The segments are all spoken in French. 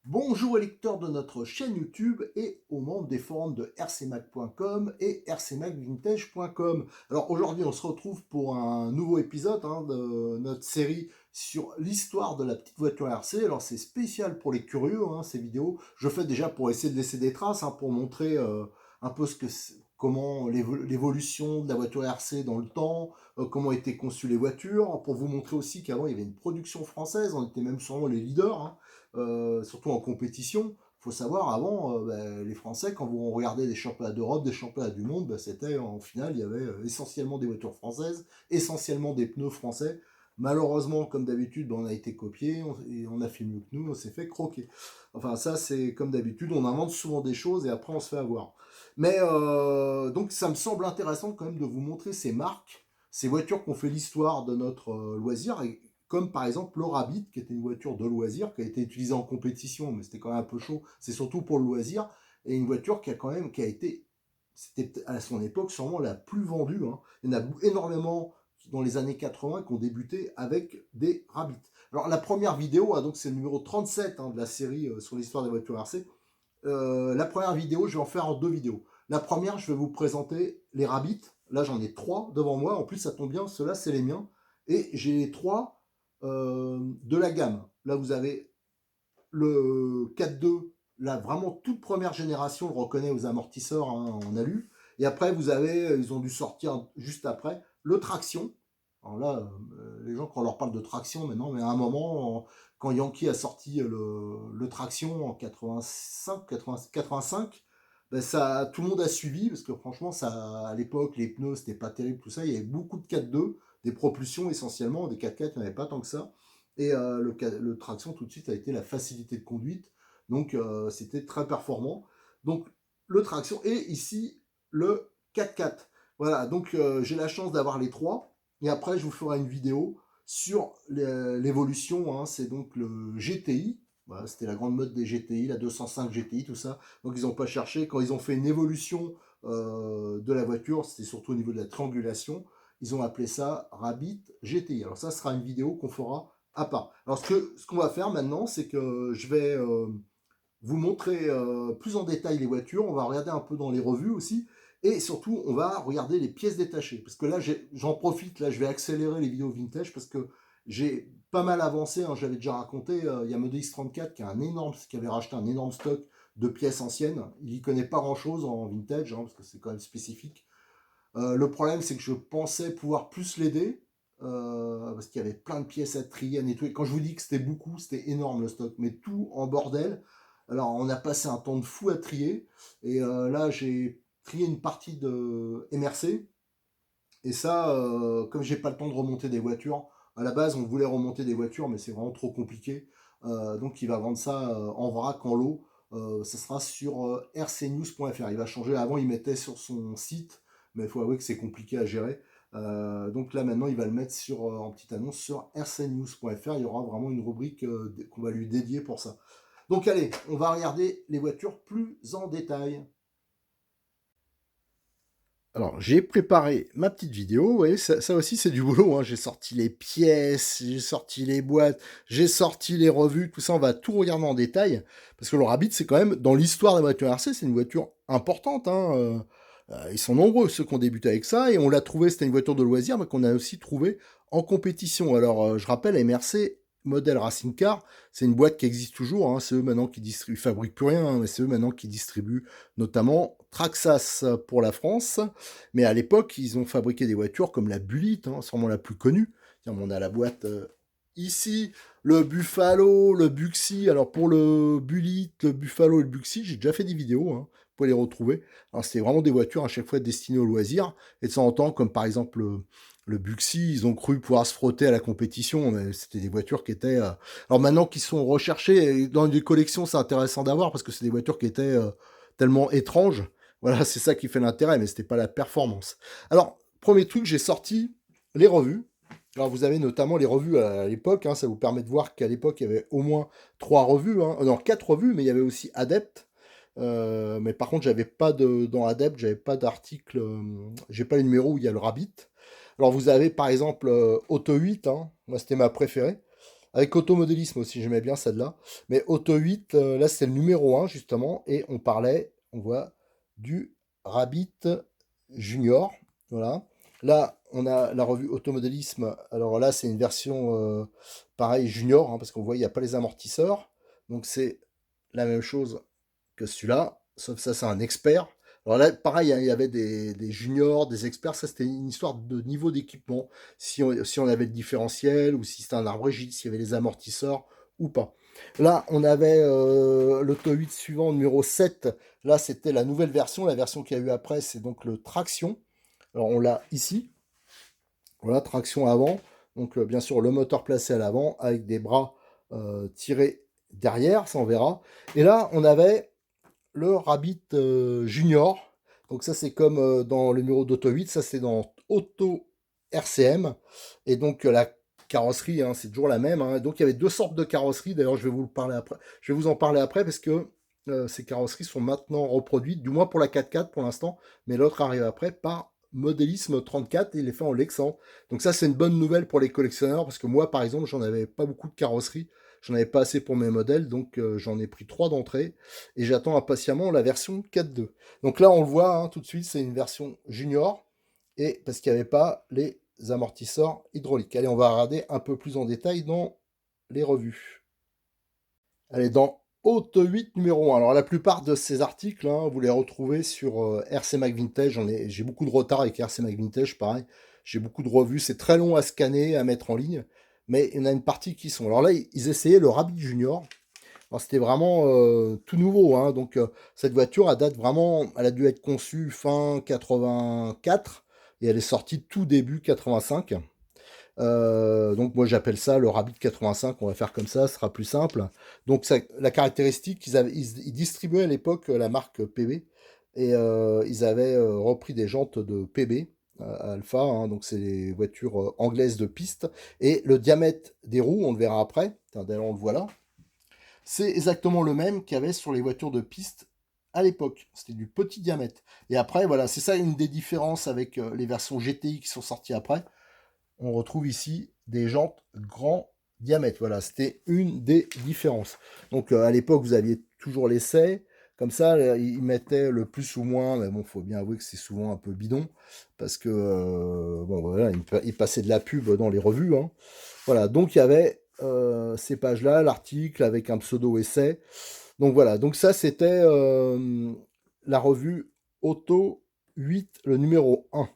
Bonjour aux lecteurs de notre chaîne YouTube et aux membres des forums de rcmac.com et rcmacvintage.com. Alors aujourd'hui on se retrouve pour un nouveau épisode de notre série sur l'histoire de la petite voiture RC. Alors c'est spécial pour les curieux, ces vidéos. Je fais déjà pour essayer de laisser des traces, pour montrer un peu comment l'évolution de la voiture RC dans le temps, comment étaient conçues les voitures, pour vous montrer aussi qu'avant il y avait une production française, on était même sûrement les leaders, surtout en compétition. Il faut savoir, avant, les Français, quand vous regardez des championnats d'Europe, des championnats du monde, c'était en finale, il y avait essentiellement des voitures françaises, essentiellement des pneus français. Malheureusement, comme d'habitude, on a été copié et on a fait mieux que nous, on s'est fait croquer. Enfin, ça, c'est comme d'habitude, on invente souvent des choses et après on se fait avoir. Mais donc, ça me semble intéressant quand même de vous montrer ces marques, ces voitures qui ont fait l'histoire de notre loisir, et comme par exemple le Rabbit, qui était une voiture de loisir, qui a été utilisée en compétition, mais c'était quand même un peu chaud, c'est surtout pour le loisir, et une voiture qui a été, c'était à son époque sûrement la plus vendue. Il y en a énormément dans les années 80 qui ont débuté avec des Rabbits. Alors la première vidéo, donc c'est le numéro 37 de la série sur l'histoire des voitures RC. La première vidéo, je vais en faire en deux vidéos. La première, je vais vous présenter les Rabbits. Là, j'en ai trois devant moi. En plus, ça tombe bien, ceux-là, c'est les miens. Et j'ai les trois de la gamme. Là, vous avez le 4.2, la vraiment toute première génération, on le reconnaît aux amortisseurs en alu. Et après, vous avez, ils ont dû sortir juste après, le traction. Alors là, les gens, quand on leur parle de traction maintenant, mais à un moment, quand Yankee a sorti le traction en 85, ben ça, tout le monde a suivi, parce que franchement, ça, à l'époque, les pneus, c'était pas terrible, tout ça. Il y avait beaucoup de 4.2, des propulsions essentiellement, des 4x4, il n'y en avait pas tant que ça. Et le traction, tout de suite, a été la facilité de conduite. Donc, c'était très performant. Donc, le traction. Et ici, le 4x4. Voilà, donc j'ai la chance d'avoir les trois. Et après, je vous ferai une vidéo sur l'évolution. C'est donc le GTI. Voilà, c'était la grande mode des GTI, la 205 GTI, tout ça. Donc, ils n'ont pas cherché. Quand ils ont fait une évolution de la voiture, c'était surtout au niveau de la triangulation. Ils ont appelé ça Rabbit GTI. Alors, ça sera une vidéo qu'on fera à part. Alors ce qu'on va faire maintenant, c'est que je vais vous montrer plus en détail les voitures, on va regarder un peu dans les revues aussi, et surtout on va regarder les pièces détachées, parce que là j'en profite, là je vais accélérer les vidéos vintage, parce que j'ai pas mal avancé, j'avais déjà raconté, il y a ModeX34 qui avait racheté un énorme stock de pièces anciennes, il y connaît pas grand chose en vintage, parce que c'est quand même spécifique. Le problème, c'est que je pensais pouvoir plus l'aider, parce qu'il y avait plein de pièces à trier, à nettoyer. Quand je vous dis que c'était beaucoup, c'était énorme le stock, mais tout en bordel. Alors, on a passé un temps de fou à trier, et là, j'ai trié une partie de MRC, et ça, comme j'ai pas le temps de remonter des voitures, à la base, on voulait remonter des voitures, mais c'est vraiment trop compliqué. Donc, il va vendre ça en vrac, en lot. Ça sera sur rcnews.fr. Il va changer. Avant, il mettait sur son site, mais il faut avouer que c'est compliqué à gérer. Donc là, maintenant, il va le mettre en petite annonce sur rcnews.fr. Il y aura vraiment une rubrique qu'on va lui dédier pour ça. Donc, allez, on va regarder les voitures plus en détail. Alors, j'ai préparé ma petite vidéo, vous voyez, ça aussi c'est du boulot, j'ai sorti les pièces, j'ai sorti les boîtes, j'ai sorti les revues, tout ça, on va tout regarder en détail, parce que le Rabbit, c'est quand même, dans l'histoire de la voiture RC, c'est une voiture importante, ils sont nombreux ceux qui ont débuté avec ça, et on l'a trouvé, c'était une voiture de loisir, mais qu'on a aussi trouvé en compétition. Alors, je rappelle, MRC, Model Racing Car, c'est une boîte qui existe toujours, c'est eux maintenant qui distribuent, ils fabriquent plus rien, mais c'est eux maintenant qui distribuent notamment Traxas pour la France. Mais à l'époque, ils ont fabriqué des voitures comme la Bullitt, sûrement la plus connue. Tiens, on a la boîte ici, le Buffalo, le Buxi. Alors pour le Bullitt, le Buffalo et le Buxi, j'ai déjà fait des vidéos, vous pouvez les retrouver. Alors c'était vraiment des voitures à chaque fois destinées au loisir. Et de temps en temps, comme par exemple le Buxi, ils ont cru pouvoir se frotter à la compétition, mais c'était des voitures qui étaient... Alors maintenant qu'ils sont recherchées, dans des collections, c'est intéressant d'avoir, parce que c'est des voitures qui étaient tellement étranges. Voilà, c'est ça qui fait l'intérêt, mais c'était pas la performance. Alors, premier truc, j'ai sorti les revues. Alors, vous avez notamment les revues à l'époque, hein, ça vous permet de voir qu'à l'époque, il y avait au moins 3 revues, hein, non, 4 revues, mais il y avait aussi Adept. Mais par contre, j'avais pas dans Adept, j'avais pas d'article, j'ai pas les numéros où il y a le Rabbit. Alors, vous avez par exemple Auto 8, hein, moi c'était ma préférée. Avec automodélisme aussi, j'aimais bien celle-là. Mais Auto 8, là, c'est le numéro 1, justement. Et on parlait, on voit, du Rabbit Junior. Voilà. Là, on a la revue Automodélisme. Alors là, c'est une version, pareil, junior, hein, parce qu'on voit, il n'y a pas les amortisseurs. Donc, c'est la même chose que celui-là. Sauf ça, c'est un expert. Alors là, pareil, hein, il y avait des juniors, des experts. Ça, c'était une histoire de niveau d'équipement. Si on avait le différentiel, ou si c'était un arbre rigide, s'il y avait les amortisseurs ou pas. Là, on avait l'Auto 8 suivant, numéro 7. Là, c'était la nouvelle version. La version qu'il y a eu après, c'est donc le traction. Alors, on l'a ici. Voilà, traction avant. Donc, bien sûr, le moteur placé à l'avant avec des bras tirés derrière. Ça, on verra. Et là, on avait le Rabbit Junior. Donc ça c'est comme dans le numéro d'Auto 8, ça c'est dans Auto RCM. Et donc la carrosserie, hein, c'est toujours la même, hein. Donc il y avait deux sortes de carrosseries, d'ailleurs je vais vous parler après. Je vais vous en parler après parce que ces carrosseries sont maintenant reproduites, du moins pour la 4x4 pour l'instant, mais l'autre arrive après par Modélisme 34 et il est fait en Lexan. Donc ça c'est une bonne nouvelle pour les collectionneurs parce que moi par exemple j'en avais pas beaucoup de carrosseries. J'en avais pas assez pour mes modèles, donc j'en ai pris 3 d'entrée et j'attends impatiemment la version 4.2. Donc là, on le voit hein, tout de suite, c'est une version junior et parce qu'il n'y avait pas les amortisseurs hydrauliques. Allez, on va regarder un peu plus en détail dans les revues. Allez, dans Auto 8 numéro 1. Alors la plupart de ces articles, hein, vous les retrouvez sur RC Mag Vintage. J'ai beaucoup de retard avec RC Mag Vintage, pareil. J'ai beaucoup de revues. C'est très long à scanner, à mettre en ligne. Mais il y en a une partie qui sont. Alors là, ils essayaient le Rabbit Junior. Alors, c'était vraiment tout nouveau, hein. Donc cette voiture, elle a dû être conçue fin 84 et elle est sortie tout début 85. Donc moi j'appelle ça le Rabbit 85, on va faire comme ça, ce sera plus simple. Donc la caractéristique, ils distribuaient à l'époque la marque PB et ils avaient repris des jantes de PB. Alpha, hein, donc c'est les voitures anglaises de piste, et le diamètre des roues, on le verra après, d'ailleurs on le voit là, c'est exactement le même qu'il y avait sur les voitures de piste à l'époque. C'était du petit diamètre. Et après, voilà, c'est ça une des différences avec les versions GTI qui sont sorties après. On retrouve ici des jantes grand diamètre. Voilà, c'était une des différences. Donc à l'époque, vous aviez toujours l'essai. Comme ça, ils mettaient le plus ou moins, mais bon, faut bien avouer que c'est souvent un peu bidon, parce que, bon, voilà, ils passaient de la pub dans les revues, hein. Voilà, donc il y avait ces pages-là, l'article avec un pseudo-essai. Donc voilà, donc ça c'était la revue Auto 8, le numéro 1.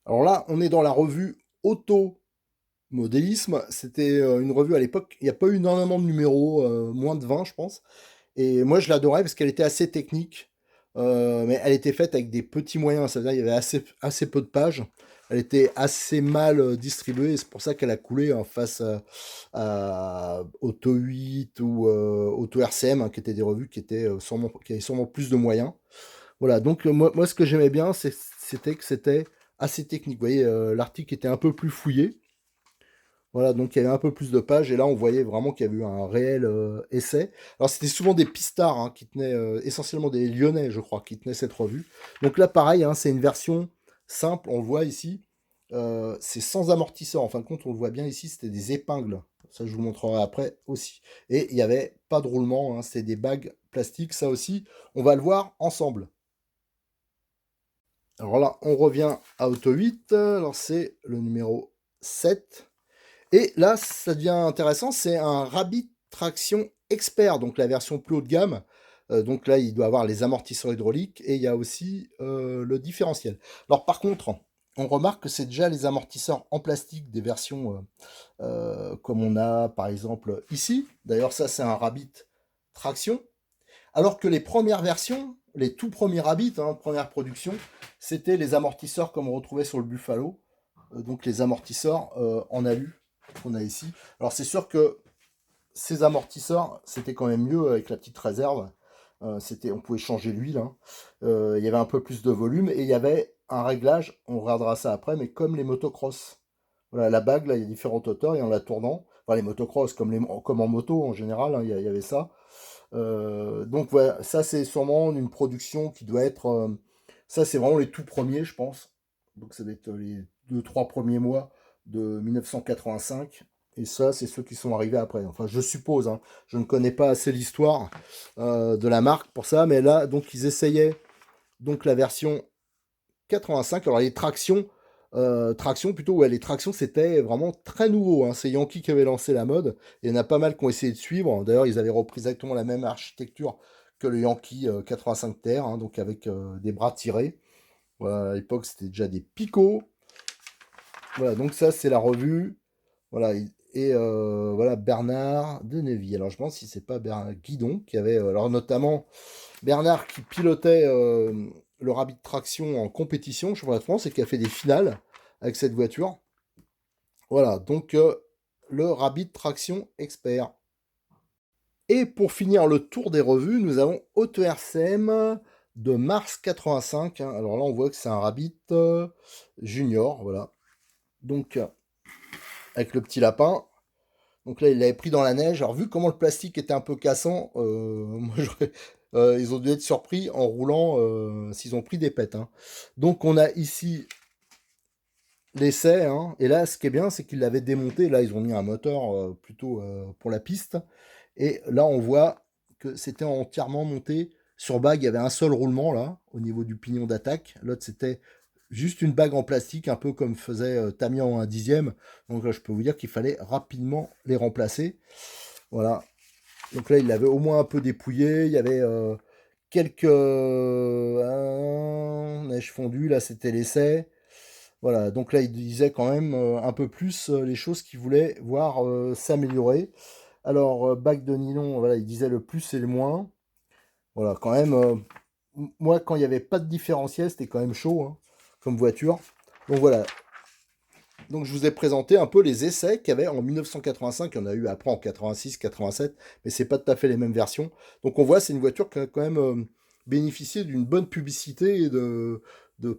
Alors là, on est dans la revue Auto Modélisme. C'était une revue à l'époque, il n'y a pas eu énormément de numéros, moins de 20 je pense. Et moi je l'adorais parce qu'elle était assez technique, mais elle était faite avec des petits moyens, c'est-à-dire il y avait assez peu de pages. Elle était assez mal distribuée, et c'est pour ça qu'elle a coulé en face à Auto 8 ou Auto RCM, hein, qui étaient des revues qui avaient sûrement plus de moyens. Voilà, donc moi ce que j'aimais bien, c'était que c'était assez technique. Vous voyez, l'article était un peu plus fouillé. Voilà, donc il y avait un peu plus de pages, et là on voyait vraiment qu'il y avait eu un réel essai. Alors c'était souvent des pistards hein, qui tenaient, essentiellement des Lyonnais, je crois, qui tenaient cette revue. Donc là pareil, hein, c'est une version simple, on le voit ici. C'est sans amortisseur, en fin de compte, on le voit bien ici, c'était des épingles. Ça je vous montrerai après aussi. Et il n'y avait pas de roulement, hein, c'est des bagues plastiques, ça aussi, on va le voir ensemble. Alors là, on revient à Auto 8, alors c'est le numéro 7. Et là, ça devient intéressant, c'est un Rabbit Traction Expert, donc la version plus haut de gamme. Donc là, il doit avoir les amortisseurs hydrauliques et il y a aussi le différentiel. Alors par contre, on remarque que c'est déjà les amortisseurs en plastique des versions comme on a par exemple ici. D'ailleurs, ça c'est un Rabbit Traction. Alors que les premières versions, les tout premiers Rabbit, hein, première production, c'était les amortisseurs comme on retrouvait sur le Buffalo. Donc les amortisseurs en alu qu'on a ici. Alors c'est sûr que ces amortisseurs, c'était quand même mieux avec la petite réserve. On pouvait changer l'huile, hein. Il y avait un peu plus de volume et il y avait un réglage, on regardera ça après, mais comme les motocross. Voilà, la bague, là, il y a différentes hauteurs et en la tournant, enfin les motocross comme en moto en général, hein, il y avait ça. Donc voilà, ça c'est sûrement une production qui doit être. Ça c'est vraiment les tout premiers, je pense. Donc ça doit être les 2, 3 premiers mois de 1985. Et ça, c'est ceux qui sont arrivés après. Enfin, je suppose, hein. Je ne connais pas assez l'histoire de la marque pour ça, mais là, donc ils essayaient donc la version 85. Alors les tractions plutôt, ouais, les tractions c'était vraiment très nouveau, hein. C'est Yankee qui avait lancé la mode. Il y en a pas mal qui ont essayé de suivre. D'ailleurs, ils avaient repris exactement la même architecture que le Yankee 85 TR, hein, donc avec des bras tirés. Voilà, à l'époque, c'était déjà des picots. Voilà, donc ça, c'est la revue. Voilà, et voilà, Bernard Deneville. Alors, je pense si c'est pas Bernard Guidon qui avait, alors notamment Bernard qui pilotait le Rabbit Traction en compétition, championnat de France, et qui a fait des finales avec cette voiture. Voilà, donc le Rabbit Traction Expert. Et pour finir le tour des revues, nous avons Auto RCM de mars 85, hein. Alors là, on voit que c'est un Rabbit Junior, voilà. Donc, avec le petit lapin. Donc là, il l'avait pris dans la neige. Alors, vu comment le plastique était un peu cassant, ils ont dû être surpris en roulant s'ils ont pris des pètes, hein. Donc, on a ici l'essai, hein. Et là, ce qui est bien, c'est qu'ils l'avaient démonté. Là, ils ont mis un moteur plutôt pour la piste. Et là, on voit que c'était entièrement monté sur bague. Il y avait un seul roulement là, au niveau du pignon d'attaque. L'autre, c'était juste une bague en plastique, un peu comme faisait Tamiya en 1/10. Donc là, je peux vous dire qu'il fallait rapidement les remplacer. Voilà. Donc là, il l'avait au moins un peu dépouillé. Il y avait quelques neige fondue. Là, c'était l'essai. Voilà. Donc là, il disait quand même un peu plus les choses qu'il voulait voir s'améliorer. Alors, bac de nylon, voilà, il disait le plus et le moins. Voilà, quand même, moi, quand il n'y avait pas de différentiel, c'était quand même chaud, hein, comme voiture. Donc voilà. Donc je vous ai présenté un peu les essais qu'il y avait en 1985. Il y en a eu après en 86, 87, mais c'est pas tout à fait les mêmes versions. Donc on voit, c'est une voiture qui a quand même bénéficié d'une bonne publicité et de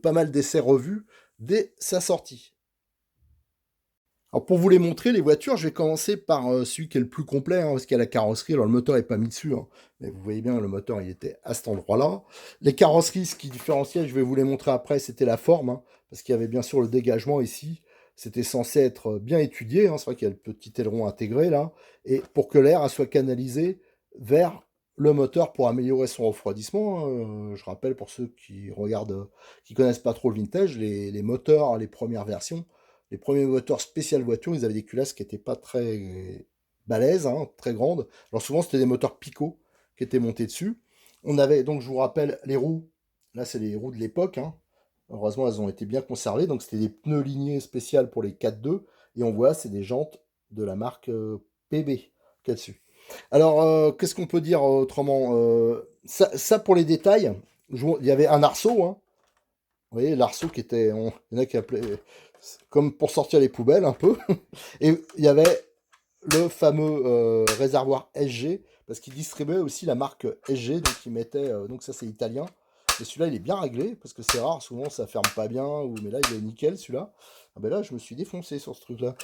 pas mal d'essais revus dès sa sortie. Alors pour vous les montrer, les voitures, je vais commencer par celui qui est le plus complet, hein, parce qu'il y a la carrosserie. Alors le moteur n'est pas mis dessus, hein, mais vous voyez bien, le moteur il était à cet endroit-là. Les carrosseries, ce qui différenciait, je vais vous les montrer après, c'était la forme, hein, parce qu'il y avait bien sûr le dégagement ici. C'était censé être bien étudié, hein, c'est vrai qu'il y a le petit aileron intégré là, et pour que l'air soit canalisé vers le moteur pour améliorer son refroidissement, hein. Je rappelle pour ceux qui regardent, qui connaissent pas trop le vintage, les moteurs, les premières versions, les premiers moteurs spécial voiture, ils avaient des culasses qui n'étaient pas très balèzes, hein, très grandes. Alors souvent, c'était des moteurs Pico qui étaient montés dessus. On avait, donc je vous rappelle, les roues. Là, c'est les roues de l'époque, hein. Heureusement, elles ont été bien conservées. Donc c'était des pneus lignés spéciales pour les 4-2. Et on voit, c'est des jantes de la marque PB qu'il y a dessus. Alors, qu'est-ce qu'on peut dire autrement ça, pour les détails, il y avait un arceau, hein. Vous voyez, l'arceau qui était. Il y en a qui appelaient. Comme pour sortir les poubelles un peu. Et il y avait le fameux réservoir SG, parce qu'il distribuait aussi la marque SG, donc il mettait. Donc ça, c'est italien. Et celui-là, il est bien réglé, parce que c'est rare, souvent ça ferme pas bien, mais là, il est nickel celui-là. Ah ben là, je me suis défoncé sur ce truc-là.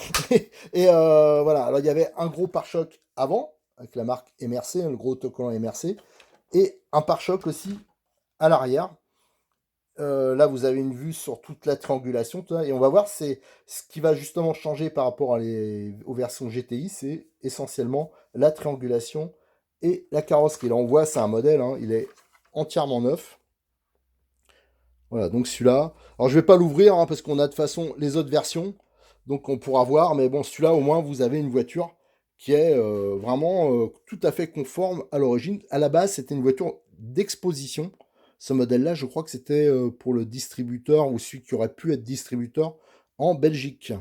Et voilà, alors il y avait un gros pare-choc avant, avec la marque MRC, hein, le gros autocollant MRC, et un pare-choc aussi à l'arrière. Là, vous avez une vue sur toute la triangulation, tout ça, et on va voir, c'est ce qui va justement changer par rapport aux versions GTI, c'est essentiellement la triangulation et la carrosserie. Là, on voit, c'est un modèle, hein, il est entièrement neuf. Voilà, donc celui-là. Alors, je vais pas l'ouvrir hein, parce qu'on a de toute façon les autres versions, donc on pourra voir. Mais bon, celui-là, au moins, vous avez une voiture qui est vraiment tout à fait conforme à l'origine. À la base, c'était une voiture d'exposition. Ce modèle-là, je crois que c'était pour le distributeur ou celui qui aurait pu être distributeur en Belgique.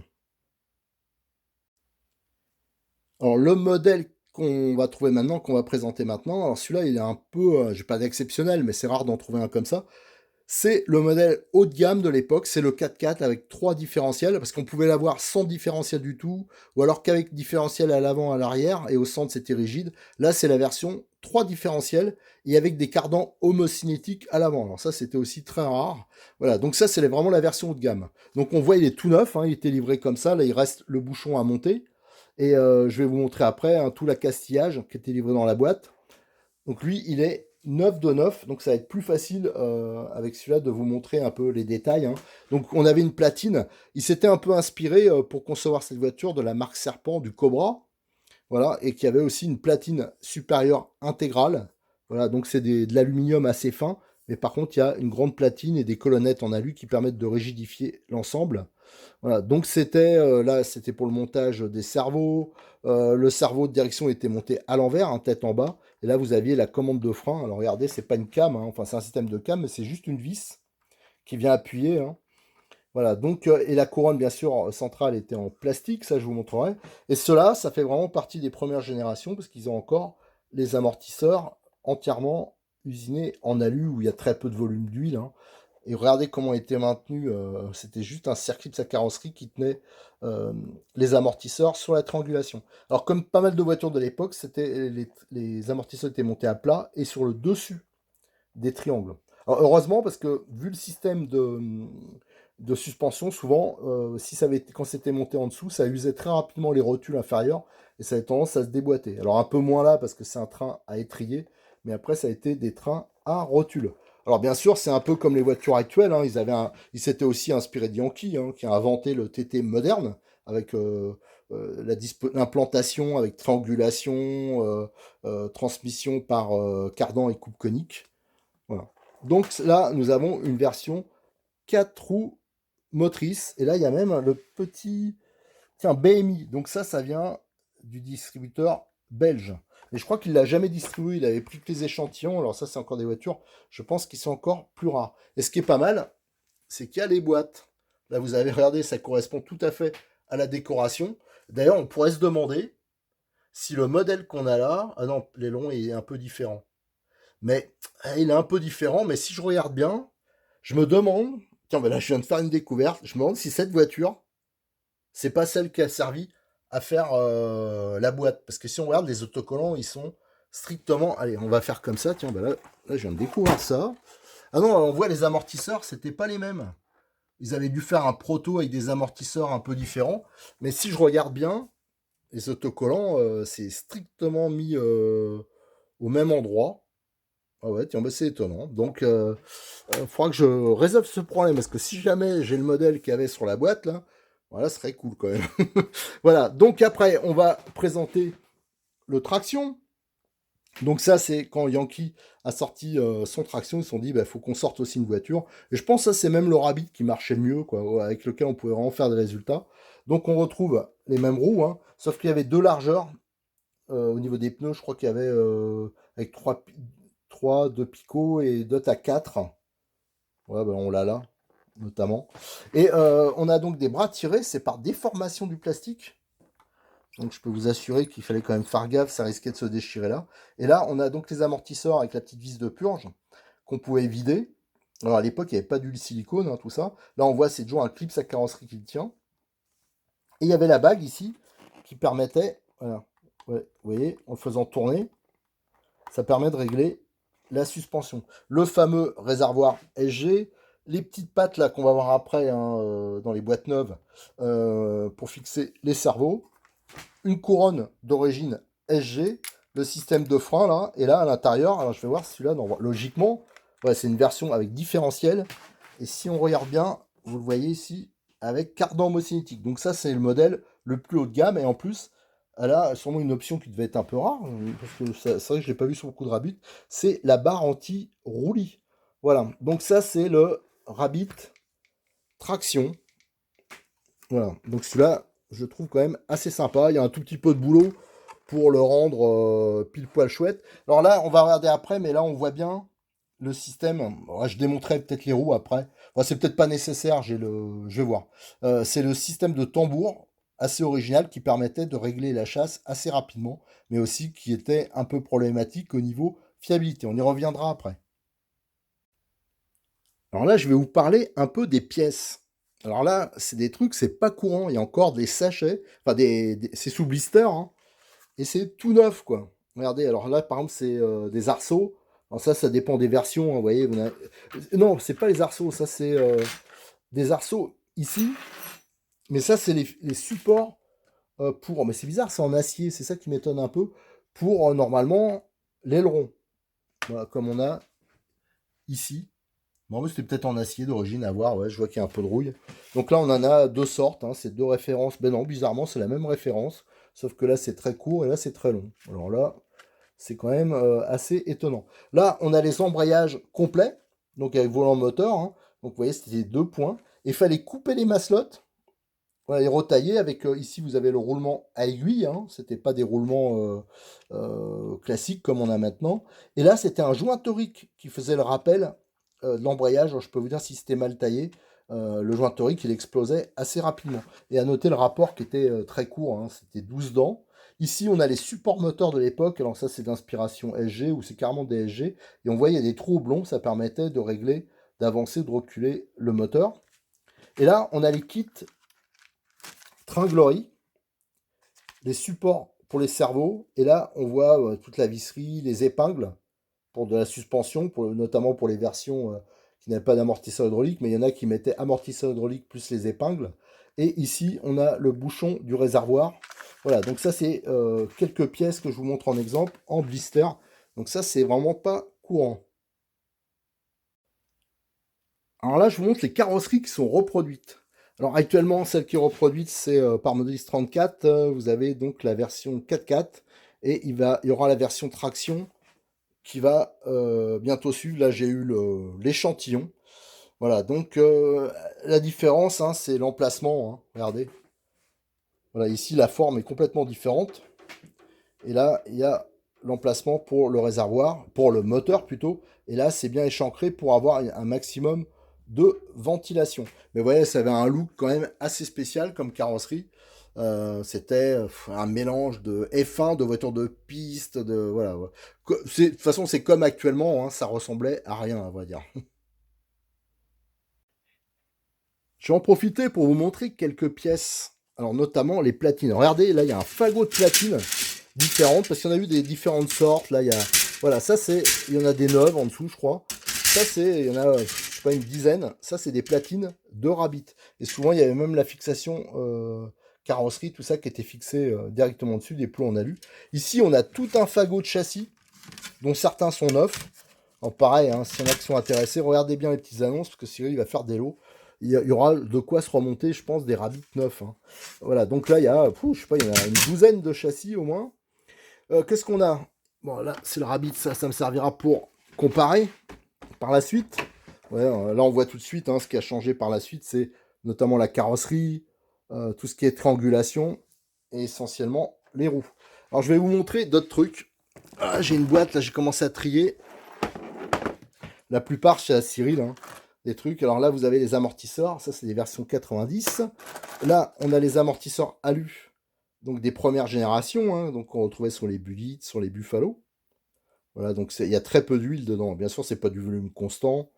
Alors, le modèle qu'on va trouver maintenant, qu'on va présenter maintenant, alors celui-là, il est un peu, je vais pas d'exceptionnel, mais c'est rare d'en trouver un comme ça. C'est le modèle haut de gamme de l'époque, c'est le 4x4 avec 3 différentiels, parce qu'on pouvait l'avoir sans différentiel du tout, ou alors qu'avec différentiel à l'avant, à l'arrière, et au centre c'était rigide. Là c'est la version 3 différentiels, et avec des cardans homocinétiques à l'avant. Alors ça c'était aussi très rare. Voilà, donc ça c'est vraiment la version haut de gamme. Donc on voit il est tout neuf, hein, il était livré comme ça, là il reste le bouchon à monter, et je vais vous montrer après hein, tout l'accastillage qui était livré dans la boîte. Donc lui, il est 9 de 9, donc ça va être plus facile avec celui-là de vous montrer un peu les détails, hein. Donc on avait une platine, il s'était un peu inspiré pour concevoir cette voiture de la marque Serpent, du Cobra, voilà, et qui avait aussi une platine supérieure intégrale, voilà, donc c'est de l'aluminium assez fin, mais par contre il y a une grande platine et des colonnettes en alu qui permettent de rigidifier l'ensemble. Voilà, donc c'était là, c'était pour le montage des cerveaux. Le cerveau de direction était monté à l'envers, hein, tête en bas. Et là, vous aviez la commande de frein. Alors regardez, c'est pas une cam, hein, enfin c'est un système de cam, mais c'est juste une vis qui vient appuyer, hein. Voilà, donc et la couronne bien sûr centrale était en plastique, ça je vous montrerai. Et cela, ça fait vraiment partie des premières générations parce qu'ils ont encore les amortisseurs entièrement usinés en alu où il y a très peu de volume d'huile, hein. Et regardez comment était maintenu, c'était juste un circuit de sa carrosserie qui tenait euh, les amortisseurs sur la triangulation. Alors comme pas mal de voitures de l'époque, c'était les amortisseurs étaient montés à plat et sur le dessus des triangles. Alors heureusement parce que vu le système de suspension, souvent, si ça avait été, quand c'était monté en dessous, ça usait très rapidement les rotules inférieures et ça avait tendance à se déboîter. Alors un peu moins là parce que c'est un train à étrier, mais après ça a été des trains à rotules. Alors bien sûr, c'est un peu comme les voitures actuelles, hein, ils s'étaient aussi inspirés de Yankee, hein, qui a inventé le TT moderne avec l'implantation avec triangulation, transmission par cardan et coupe conique. Voilà. Donc là, nous avons une version 4 roues motrices. Et là, il y a même le petit... Tiens, BMI. Donc ça vient du distributeur belge. Et je crois qu'il l'a jamais distribué. Il avait pris que les échantillons. Alors ça, c'est encore des voitures. Je pense qu'ils sont encore plus rares. Et ce qui est pas mal, c'est qu'il y a les boîtes. Là, vous avez regardé, ça correspond tout à fait à la décoration. D'ailleurs, on pourrait se demander si le modèle qu'on a là... Ah non, l'aileron est un peu différent. Mais il est un peu différent, mais si je regarde bien, je me demande, tiens, ben là je viens de faire une découverte, je me demande si cette voiture, c'est pas celle qui a servi à faire la boîte. Parce que si on regarde les autocollants, ils sont strictement... Allez, on va faire comme ça, tiens, ben là je viens de découvrir ça. Ah non, on voit les amortisseurs, c'était pas les mêmes. Ils avaient dû faire un proto avec des amortisseurs un peu différents. Mais si je regarde bien, les autocollants, c'est strictement mis au même endroit. Ah ouais, tiens, bah c'est étonnant. Donc, faudra que je résolve ce problème, parce que si jamais j'ai le modèle qu'il y avait sur la boîte, là, voilà, ce serait cool quand même. Voilà, donc après, on va présenter le traction. Donc ça, c'est quand Yankee a sorti son traction, ils se sont dit, bah, faut qu'on sorte aussi une voiture. Et je pense que ça, c'est même le Rabbit qui marchait le mieux, quoi, avec lequel on pouvait vraiment faire des résultats. Donc on retrouve les mêmes roues, hein, sauf qu'il y avait deux largeurs au niveau des pneus, je crois qu'il y avait avec 3 de picot et d'autres à 4. Ouais, ben on l'a là, notamment. Et on a donc des bras tirés, c'est par déformation du plastique. Donc je peux vous assurer qu'il fallait quand même faire gaffe, ça risquait de se déchirer là. Et là, on a donc les amortisseurs avec la petite vis de purge qu'on pouvait vider. Alors à l'époque, il n'y avait pas d'huile silicone, hein, tout ça. Là, on voit, c'est toujours un clip sa carrosserie qui le tient. Et il y avait la bague ici qui permettait, voilà, ouais, vous voyez, en le faisant tourner, ça permet de régler la suspension. Le fameux réservoir SG, les petites pattes là qu'on va voir après hein, dans les boîtes neuves pour fixer les cerveaux, une couronne d'origine SG, le système de frein là, et là à l'intérieur, alors je vais voir celui-là, logiquement, ouais, c'est une version avec différentiel, et si on regarde bien, vous le voyez ici, avec cardan homocinétique. Donc ça c'est le modèle le plus haut de gamme, et en plus, elle a sûrement une option qui devait être un peu rare, parce que c'est vrai que je l'ai pas vu sur beaucoup de Rabbit, c'est la barre anti-roulis. Voilà, donc ça c'est le Rabbit traction. Voilà, donc celui-là, je trouve quand même assez sympa. Il y a un tout petit peu de boulot pour le rendre pile poil chouette. Alors là, on va regarder après, mais là, on voit bien le système. Ouais, je démontrerai peut-être les roues après. Enfin, c'est peut-être pas nécessaire, je vais voir. C'est le système de tambour assez original qui permettait de régler la chasse assez rapidement, mais aussi qui était un peu problématique au niveau fiabilité. On y reviendra après. Alors là, je vais vous parler un peu des pièces. Alors là, c'est des trucs, c'est pas courant. Il y a encore des sachets, enfin c'est sous blister, hein, et c'est tout neuf, quoi. Regardez, alors là, par exemple, c'est des arceaux. Alors ça dépend des versions, hein, vous voyez. Non, c'est pas les arceaux, ça c'est des arceaux ici. Mais ça, c'est les supports pour... Mais c'est bizarre, c'est en acier, c'est ça qui m'étonne un peu. Pour, normalement, l'aileron. Voilà, comme on a ici. Bon, mais c'était peut-être en acier d'origine, à voir, ouais, je vois qu'il y a un peu de rouille. Donc là, on en a deux sortes, hein, c'est deux références. Ben non, bizarrement, c'est la même référence, sauf que là, c'est très court et là, c'est très long. Alors là, c'est quand même assez étonnant. Là, on a les embrayages complets, donc avec volant moteur, hein. Donc vous voyez, c'était deux points. Il fallait couper les maslottes, voilà, les retailler avec, ici, vous avez le roulement à aiguille, hein, c'était pas des roulements classiques comme on a maintenant. Et là, c'était un joint torique qui faisait le rappel de l'embrayage. Alors, je peux vous dire si c'était mal taillé. Le joint torique, il explosait assez rapidement. Et à noter le rapport qui était très court, hein, c'était 12 dents. Ici, on a les supports moteurs de l'époque. Alors ça, c'est d'inspiration SG ou c'est carrément des SG. Et on voit, il y a des trous oblongs. Ça permettait de régler, d'avancer, de reculer le moteur. Et là, on a les kits Tringlory, les supports pour les cerveaux. Et là, on voit toute la visserie, les épingles pour de la suspension, notamment pour les versions qui n'avaient pas d'amortisseur hydraulique, mais il y en a qui mettaient amortisseur hydraulique plus les épingles. Et ici, on a le bouchon du réservoir. Voilà, donc ça, c'est quelques pièces que je vous montre en exemple, en blister. Donc ça, c'est vraiment pas courant. Alors là, je vous montre les carrosseries qui sont reproduites. Alors actuellement, celle qui est reproduite, c'est par Modélis 34. Vous avez donc la version 4x4 et il y aura la version traction qui va bientôt suivre. Là, j'ai eu l'échantillon. Voilà, donc la différence, hein, c'est l'emplacement, hein. Regardez. Voilà, ici, la forme est complètement différente. Et là, il y a l'emplacement pour le réservoir, pour le moteur plutôt. Et là, c'est bien échancré pour avoir un maximum de ventilation. Mais vous voyez, ça avait un look quand même assez spécial comme carrosserie. C'était un mélange de F1, de voiture de piste, de voilà. Ouais. De toute façon, c'est comme actuellement, hein, ça ressemblait à rien, à vrai dire. Je vais en profiter pour vous montrer quelques pièces. Alors notamment les platines. Regardez, là il y a un fagot de platines différentes parce qu'il y en a eu des différentes sortes. Là il y a, voilà, ça c'est, il y en a des neuves en dessous, je crois. Ça c'est, il y en a, je sais pas, une dizaine. Ça c'est des platines de Rabbit. Et souvent il y avait même la fixation carrosserie, tout ça qui était fixé directement dessus, des plots en alu. Ici on a tout un fagot de châssis, dont certains sont neufs. Alors pareil, hein, s'il y en a qui sont intéressés, regardez bien les petites annonces parce que Cyril il va faire des lots. Il y aura de quoi se remonter, je pense, des Rabbit neufs, hein. Voilà, donc là, il y a, je sais pas, il y en a une douzaine de châssis au moins. Qu'est-ce qu'on a? Bon, là, c'est le Rabbit, ça me servira pour comparer par la suite. Ouais, là, on voit tout de suite, hein, ce qui a changé par la suite, c'est notamment la carrosserie, tout ce qui est triangulation, et essentiellement les roues. Alors, je vais vous montrer d'autres trucs. Ah, j'ai une boîte, là, j'ai commencé à trier. La plupart chez Cyril, hein, des trucs. Alors là, vous avez les amortisseurs. Ça, c'est des versions 90. Là, on a les amortisseurs alu. Donc des premières générations. Hein, donc on retrouvait sur les Bullitt, sur les Buffalo. Voilà, donc il y a très peu d'huile dedans. Bien sûr, c'est pas du volume constant.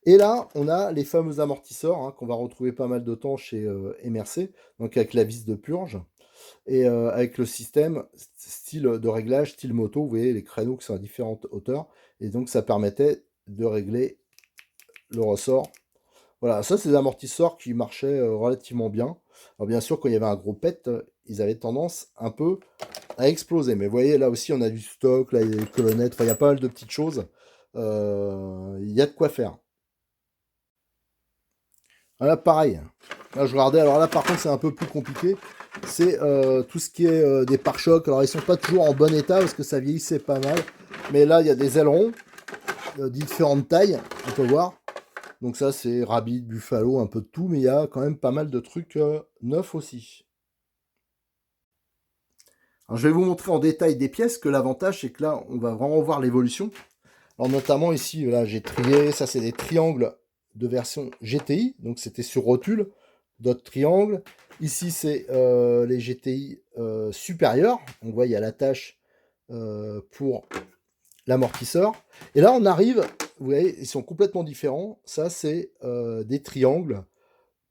Et là, on a les fameux amortisseurs hein, qu'on va retrouver pas mal de temps chez MRC. Donc avec la vis de purge. Et avec le système style de réglage, style moto. Vous voyez les créneaux qui sont à différentes hauteurs. Et donc ça permettait de régler le ressort. Voilà, ça c'est des amortisseurs qui marchaient relativement bien. Alors bien sûr, quand il y avait un gros pet, ils avaient tendance un peu à exploser. Mais vous voyez, là aussi, on a du stock, là, il y a des colonnettes, enfin, il y a pas mal de petites choses. Il y a de quoi faire. Voilà, pareil. Là, je regardais, alors là, par contre, c'est un peu plus compliqué. C'est tout ce qui est des pare-chocs. Alors, ils sont pas toujours en bon état parce que ça vieillissait pas mal. Mais là, il y a des ailerons de différentes tailles, on peut voir. Donc ça, c'est Rabbit, Buffalo, un peu de tout, mais il y a quand même pas mal de trucs neufs aussi. Alors, je vais vous montrer en détail des pièces, que l'avantage, c'est que là, on va vraiment voir l'évolution. Alors notamment ici, là, j'ai trié, ça c'est des triangles de version GTI, donc c'était sur rotule, d'autres triangles. Ici, c'est les GTI supérieurs. On voit, il y a l'attache pour l'amortisseur. Et là, on arrive vous voyez, ils sont complètement différents. Ça, c'est des triangles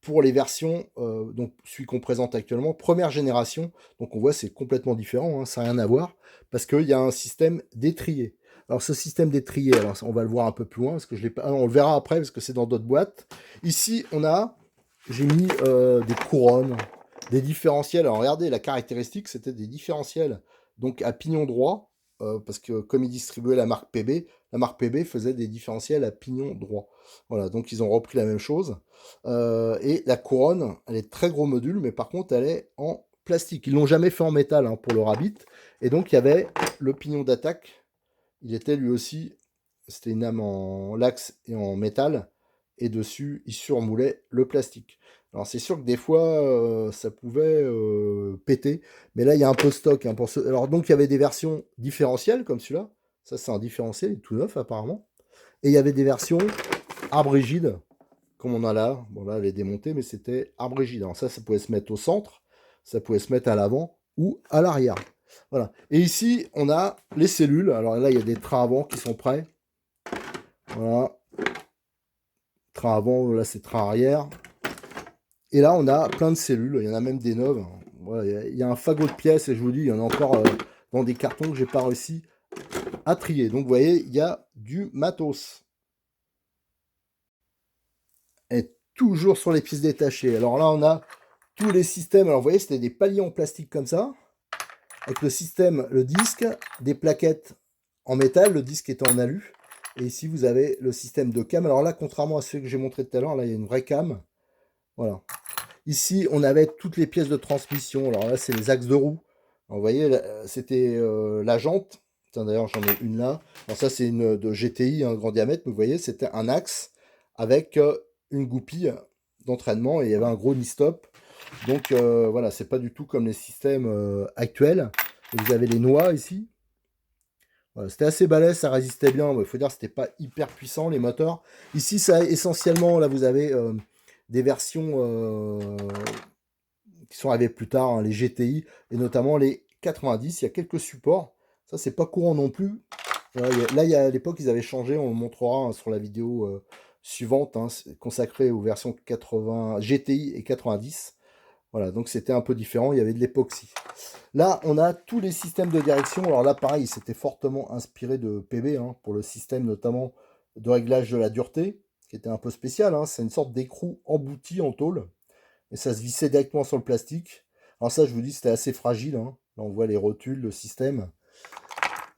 pour les versions, donc celui qu'on présente actuellement, première génération. Donc on voit, c'est complètement différent, hein, ça n'a rien à voir, parce qu'il y a un système d'étrier. Alors ce système d'étrier, alors on va le voir un peu plus loin, parce que je l'ai pas, on le verra après, parce que c'est dans d'autres boîtes. Ici, j'ai mis des couronnes, des différentiels. Alors regardez, la caractéristique, c'était des différentiels, donc à pignon droit, parce que comme ils distribuaient la marque PB faisait des différentiels à pignon droit. Voilà, donc ils ont repris la même chose. Et la couronne, elle est très gros module, mais par contre, elle est en plastique. Ils l'ont jamais fait en métal, hein, pour le Rabbit. Et donc, il y avait le pignon d'attaque. Il était lui aussi, c'était une lame en laxe et en métal. Et dessus, il surmoulait le plastique. Alors, c'est sûr que des fois, ça pouvait péter. Mais là, il y a un peu de stock, hein, pour ce... Alors, donc, il y avait des versions différentielles, comme celui-là. Ça, c'est un différentiel, il est tout neuf, apparemment. Et il y avait des versions arbre rigide, comme on a là. Bon, là, elle est démontée, mais c'était arbre rigide. Alors ça pouvait se mettre au centre, ça pouvait se mettre à l'avant ou à l'arrière. Voilà. Et ici, on a les cellules. Alors là, il y a des trains avant qui sont prêts. Voilà. Train avant, là, c'est train arrière. Et là, on a plein de cellules. Il y en a même des neuves. Voilà, il y a un fagot de pièces, et je vous dis, il y en a encore dans des cartons que j'ai pas réussi à trier. Donc, vous voyez, il y a du matos. Et toujours sur les pièces détachées. Alors là, on a tous les systèmes. Alors, vous voyez, c'était des paliers en plastique comme ça, avec le système, le disque, des plaquettes en métal, le disque était en alu. Et ici, vous avez le système de cam. Alors là, contrairement à celui que j'ai montré tout à l'heure, là, il y a une vraie cam. Voilà. Ici, on avait toutes les pièces de transmission. Alors là, c'est les axes de roue. Alors, vous voyez, c'était la jante. Tiens, d'ailleurs, j'en ai une là. Alors ça, c'est une de GTI, un grand diamètre. Mais vous voyez, c'était un axe avec une goupille d'entraînement. Et il y avait un gros knee-stop. Donc voilà, c'est pas du tout comme les systèmes actuels. Et vous avez les noix ici. Voilà, c'était assez balèze, ça résistait bien. Il faut dire que c'était pas hyper puissant les moteurs. Ici, ça essentiellement, là vous avez des versions qui sont arrivées plus tard, hein, les GTI et notamment les 90. Il y a quelques supports. Ça, c'est pas courant non plus. Voilà, à l'époque, ils avaient changé. On le montrera, hein, sur la vidéo suivante, hein, consacrée aux versions 80, GTI et 90. Voilà, donc c'était un peu différent, il y avait de l'époxy. Là, on a tous les systèmes de direction. Alors là, pareil, c'était fortement inspiré de PB, hein, pour le système notamment de réglage de la dureté, qui était un peu spécial, hein. C'est une sorte d'écrou embouti en tôle, et ça se vissait directement sur le plastique. Alors ça, je vous dis, c'était assez fragile, hein. Là, on voit les rotules, le système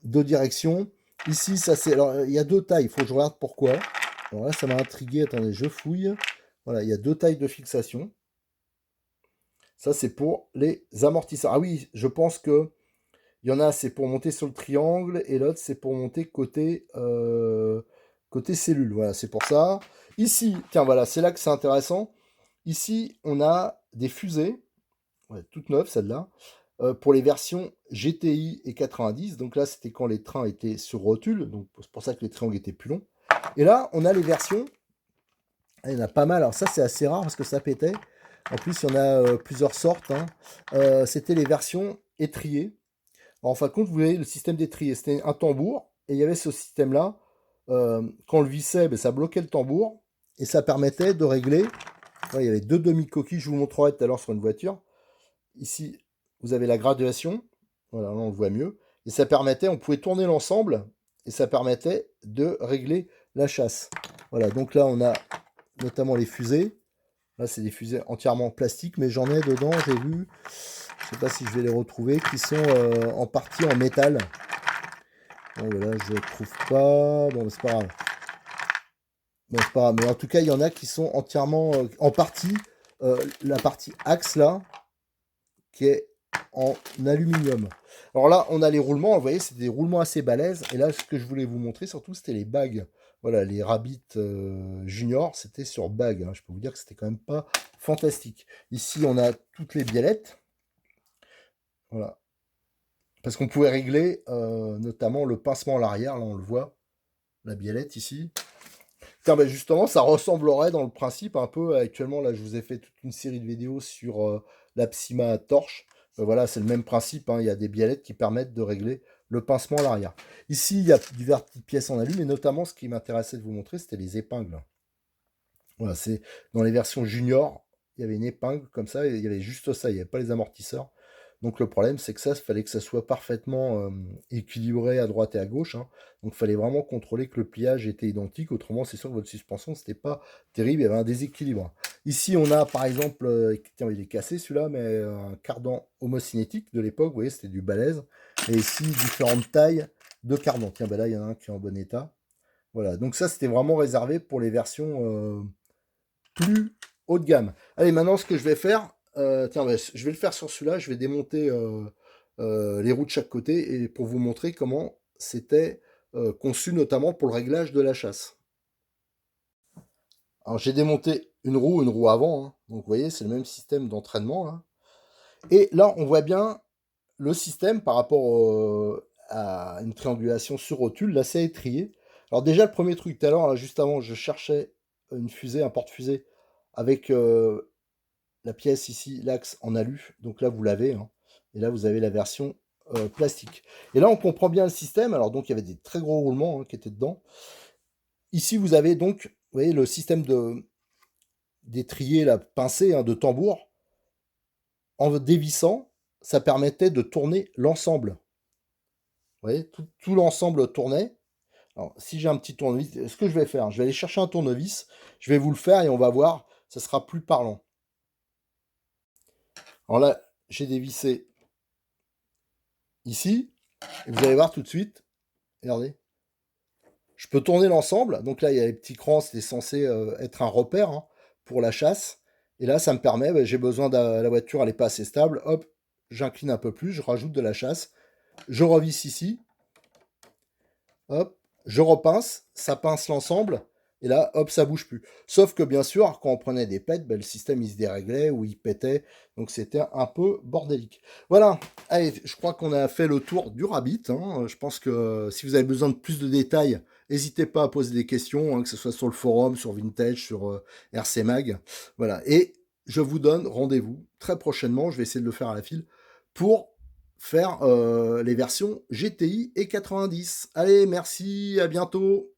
de direction. Ici, ça c'est... Alors, il y a deux tailles, il faut que je regarde pourquoi. Alors là, ça m'a intrigué, attendez, je fouille. Voilà, il y a deux tailles de fixation. Ça, c'est pour les amortisseurs. Ah oui, je pense que il y en a, c'est pour monter sur le triangle, et l'autre, c'est pour monter côté cellule. Voilà, c'est pour ça. Ici, tiens, voilà, c'est là que c'est intéressant. Ici, on a des fusées, ouais, toutes neuves, celles-là, pour les versions GTI et 90. Donc là, c'était quand les trains étaient sur rotule, donc c'est pour ça que les triangles étaient plus longs. Et là, on a les versions, il y en a pas mal. Alors ça, c'est assez rare parce que ça pétait. En plus, il y en a plusieurs sortes, hein. C'était les versions étriées. Alors, en fin de compte, vous voyez le système d'étrier. C'était un tambour, et il y avait ce système-là. Quand on le vissait, ben, ça bloquait le tambour, et ça permettait de régler. Ouais, il y avait deux demi-coquilles, je vous montrerai tout à l'heure sur une voiture. Ici, vous avez la graduation. Voilà, là on le voit mieux. Et ça permettait, on pouvait tourner l'ensemble, et ça permettait de régler la chasse. Voilà, donc là on a notamment les fusées. Là, c'est des fusées entièrement en plastique, mais j'en ai dedans, j'ai vu, je sais pas si je vais les retrouver, qui sont en partie en métal. Bon, voilà, je ne trouve pas. Bon, c'est pas grave. Bon, c'est pas grave. Mais en tout cas, il y en a qui sont entièrement en partie. La partie axe, là, qui est en aluminium. Alors là, on a les roulements. Vous voyez, c'est des roulements assez balèzes. Et là, ce que je voulais vous montrer, surtout, c'était les bagues. Voilà, les Rabbit Junior, c'était sur bague, hein. Je peux vous dire que c'était quand même pas fantastique. Ici, on a toutes les biellettes. Voilà. Parce qu'on pouvait régler notamment le pincement à l'arrière. Là, on le voit. La biellette ici. Tiens, ben justement, ça ressemblerait dans le principe un peu. Actuellement, là, je vous ai fait toute une série de vidéos sur la Psyma torche. Voilà, c'est le même principe, hein. Il y a des biellettes qui permettent de régler le pincement à l'arrière. Ici, il y a diverses petites pièces en alu, mais notamment ce qui m'intéressait de vous montrer, c'était les épingles. Voilà, c'est dans les versions junior, il y avait une épingle comme ça, et il y avait juste ça, il n'y avait pas les amortisseurs. Donc le problème, c'est que ça, il fallait que ça soit parfaitement équilibré à droite et à gauche, hein. Donc il fallait vraiment contrôler que le pliage était identique, autrement c'est sûr que votre suspension, c'était pas terrible, il y avait un déséquilibre. Ici, on a par exemple, tiens, il est cassé celui-là, mais un cardan homocinétique de l'époque, vous voyez, c'était du balèze. Et ici, différentes tailles de cardan. Tiens, ben là, il y en a un qui est en bon état. Voilà, donc ça, c'était vraiment réservé pour les versions plus haut de gamme. Allez, maintenant, ce que je vais faire, tiens, bah, je vais le faire sur celui-là, je vais démonter les roues de chaque côté et pour vous montrer comment c'était conçu, notamment pour le réglage de la chasse. Alors, j'ai démonté une roue avant, hein. Donc, vous voyez, c'est le même système d'entraînement, là. Et là, on voit bien le système par rapport à une triangulation sur rotule. Là, c'est étrié. Alors, déjà, le premier truc, tout à l'heure, là, juste avant, je cherchais une fusée, un porte-fusée avec la pièce ici, l'axe en alu. Donc là, vous l'avez, hein. Et là, vous avez la version plastique. Et là, on comprend bien le système. Alors, donc, il y avait des très gros roulements, hein, qui étaient dedans. Ici, vous avez donc, vous voyez, le système d'étrier, la pincée, hein, de tambour. En dévissant, ça permettait de tourner l'ensemble. Vous voyez, tout l'ensemble tournait. Alors, si j'ai un petit tournevis, ce que je vais faire, je vais aller chercher un tournevis, je vais vous le faire et on va voir, ça sera plus parlant. Alors là, j'ai dévissé ici, et vous allez voir tout de suite, regardez, je peux tourner l'ensemble. Donc là, il y a les petits crans, c'était censé être un repère, hein, pour la chasse. Et là, ça me permet, bah, j'ai besoin de la voiture, elle n'est pas assez stable, hop, j'incline un peu plus, je rajoute de la chasse, je revisse ici, hop, je repince, ça pince l'ensemble, et là, hop, ça bouge plus. Sauf que bien sûr, quand on prenait des pets, ben, le système il se déréglait ou il pétait, donc c'était un peu bordélique. Voilà, allez, je crois qu'on a fait le tour du Rabbit, hein. Je pense que si vous avez besoin de plus de détails, n'hésitez pas à poser des questions, hein, que ce soit sur le forum, sur Vintage, sur RC Mag. Voilà, et je vous donne rendez-vous très prochainement, je vais essayer de le faire à la file, pour faire les versions GTI et 90. Allez, merci, à bientôt.